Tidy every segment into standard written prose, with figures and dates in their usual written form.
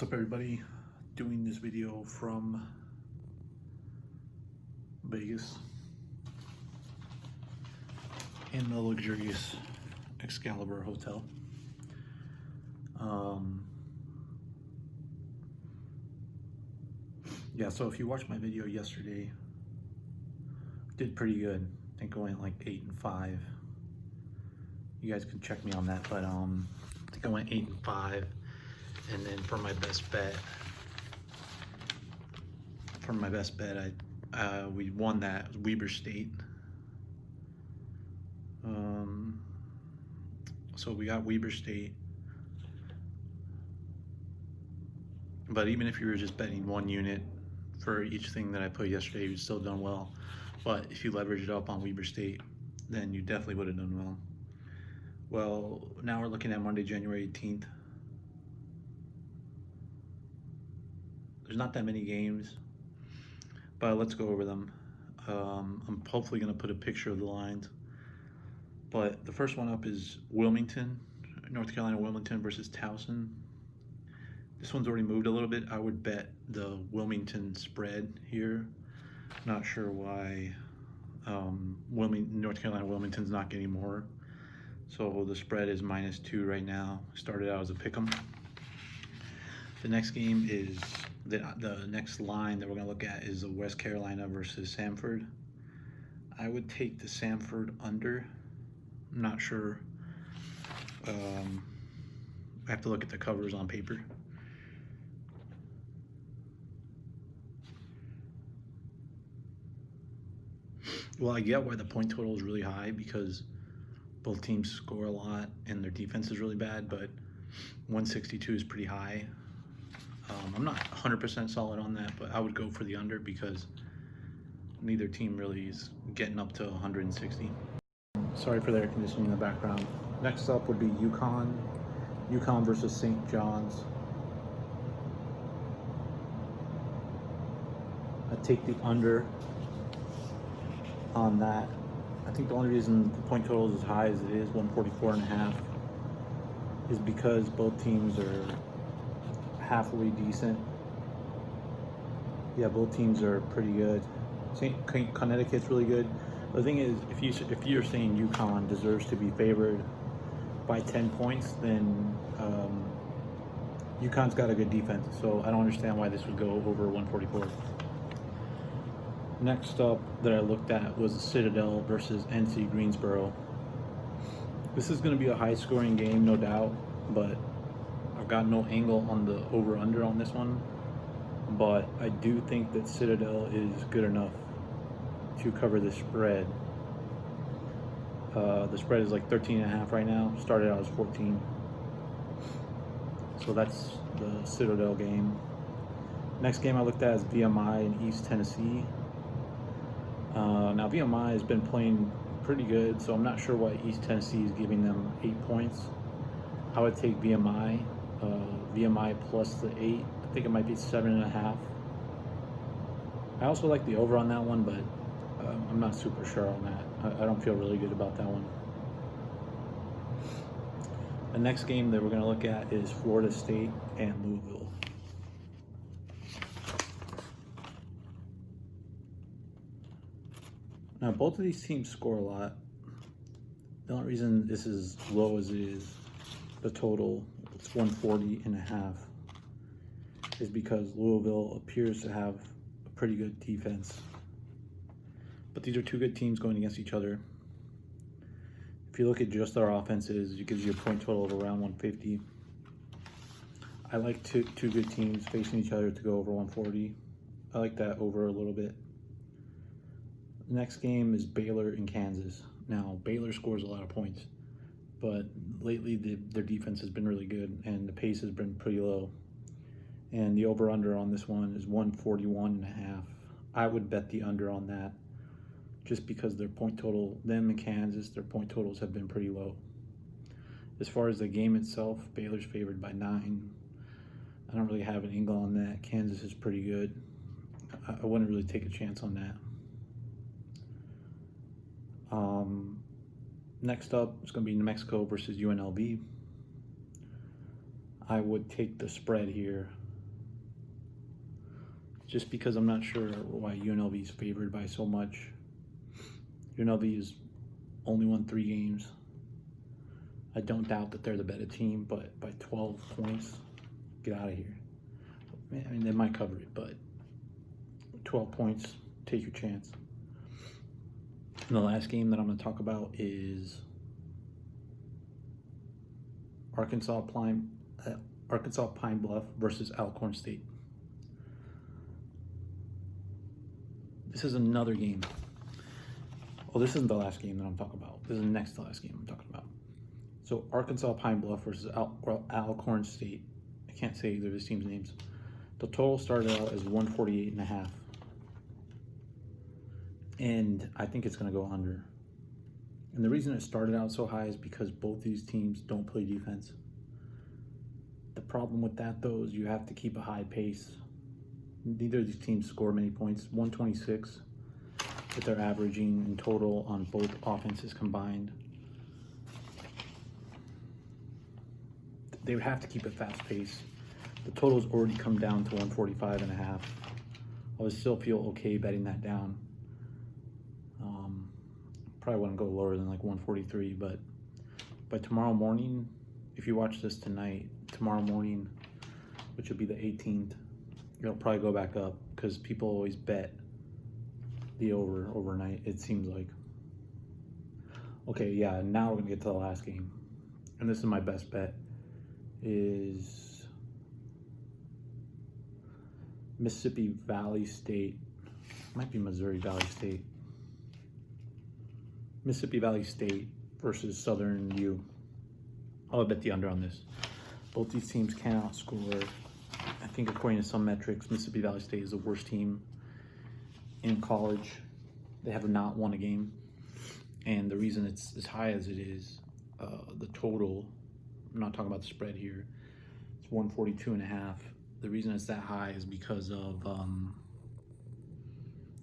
What's up, everybody? Doing this video from Vegas in the luxurious Excalibur Hotel. Yeah, so if you watched my video yesterday, did pretty good. I think I went like 8-5. You guys can check me on that, but I think I went 8-5. And then for my best bet, we won that Weber State. So we got Weber State. But even if you were just betting one unit for each thing that I put yesterday, you'd still done well. But if you leverage it up on Weber State, then you definitely would have done well. Well, now we're looking at Monday, January 18th. There's not that many games, but let's go over them. I'm hopefully going to put a picture of the lines. But the first one up is Wilmington, North Carolina Wilmington versus Towson. This one's already moved a little bit. I would bet the Wilmington spread here. Not sure why North Carolina Wilmington's not getting more. So the spread is -2 right now. Started out as a pick'em. The next game is the next line that we're going to look at is the West Carolina versus Samford. I would take the Samford under. I'm not sure. I have to look at the covers on paper. Well, I get why the point total is really high, because both teams score a lot and their defense is really bad, but 162 is pretty high. I'm not 100% solid on that, but I would go for the under because neither team really is getting up to 160. Sorry for the air conditioning in the background. Next up would be UConn versus St. John's. I take the under on that. I think the only reason the point total is as high as it is, 144.5, is because both teams are halfway decent. Yeah, both teams are pretty good. Connecticut's really good. The thing is, if you're saying UConn deserves to be favored by 10 points, then UConn's got a good defense. So I don't understand why this would go over 144. Next up that I looked at was Citadel versus NC Greensboro. This is going to be a high-scoring game, no doubt, but I've got no angle on the over-under on this one. But I do think that Citadel is good enough to cover the spread. The spread is like 13.5 right now. Started out as 14. So that's the Citadel game. Next game I looked at is VMI in East Tennessee. Now VMI has been playing pretty good, so I'm not sure why East Tennessee is giving them 8 points. I would take VMI. VMI plus the 8. I think it might be 7.5. I also like the over on that one, but I'm not super sure on that. I don't feel really good about that one. The next game that we're going to look at is Florida State and Louisville. Now, both of these teams score a lot. The only reason this is low as it is, the total, it's 140.5, is because Louisville appears to have a pretty good defense. But these are two good teams going against each other. If you look at just our offenses, it gives you a point total of around 150. I like two good teams facing each other to go over 140. I like that over a little bit. The next game is Baylor and Kansas. Now, Baylor scores a lot of points, but lately their defense has been really good and the pace has been pretty low. And the over-under on this one is 141.5. I would bet the under on that just because their point total, them and Kansas, their point totals have been pretty low. As far as the game itself, Baylor's favored by 9. I don't really have an angle on that. Kansas is pretty good. I wouldn't really take a chance on that. Next up is going to be New Mexico versus UNLV. I would take the spread here. just because I'm not sure why UNLV is favored by so much. UNLV has only won 3 games. I don't doubt that they're the better team, but by 12 points, get out of here. I mean, they might cover it, but 12 points, take your chance. And the last game that I'm going to talk about is Arkansas Pine Bluff versus Alcorn State. This is another game. Oh, this isn't the last game that I'm talking about. This is the next to last game I'm talking about. So Arkansas Pine Bluff versus Alcorn State. I can't say either of these teams' names. The total started out as 148.5. And I think it's going to go under. And the reason it started out so high is because both these teams don't play defense. The problem with that, though, is you have to keep a high pace. Neither of these teams score many points. 126 that they're averaging in total on both offenses combined. They would have to keep a fast pace. The total's already come down to 145.5. I would still feel okay betting that down. Probably wouldn't go lower than like 143, but by tomorrow morning, if you watch this tonight, tomorrow morning, which would be the 18th, it'll probably go back up because people always bet the over overnight, it seems like. Okay, yeah, now we're gonna get to the last game. And this is my best bet, is Mississippi Valley State, might be Missouri Valley State. Mississippi Valley State versus Southern U. I'll bet the under on this. Both these teams cannot score. I think according to some metrics, Mississippi Valley State is the worst team in college. They have not won a game. And the reason it's as high as it is, the total, I'm not talking about the spread here, it's 142.5. The reason it's that high is because of,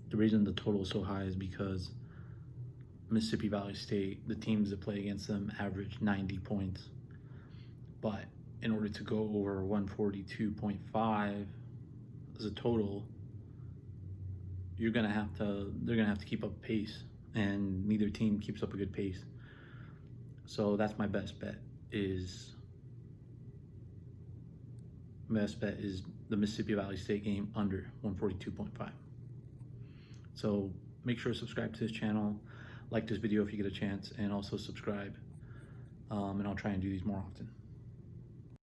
the reason the total is so high is because Mississippi Valley State, the teams that play against them average 90 points. But in order to go over 142.5 as a total, they're gonna have to keep up pace, and neither team keeps up a good pace. So that's my best bet, is the Mississippi Valley State game under 142.5. So make sure to subscribe to this channel, like this video if you get a chance, and also subscribe, and I'll try and do these more often.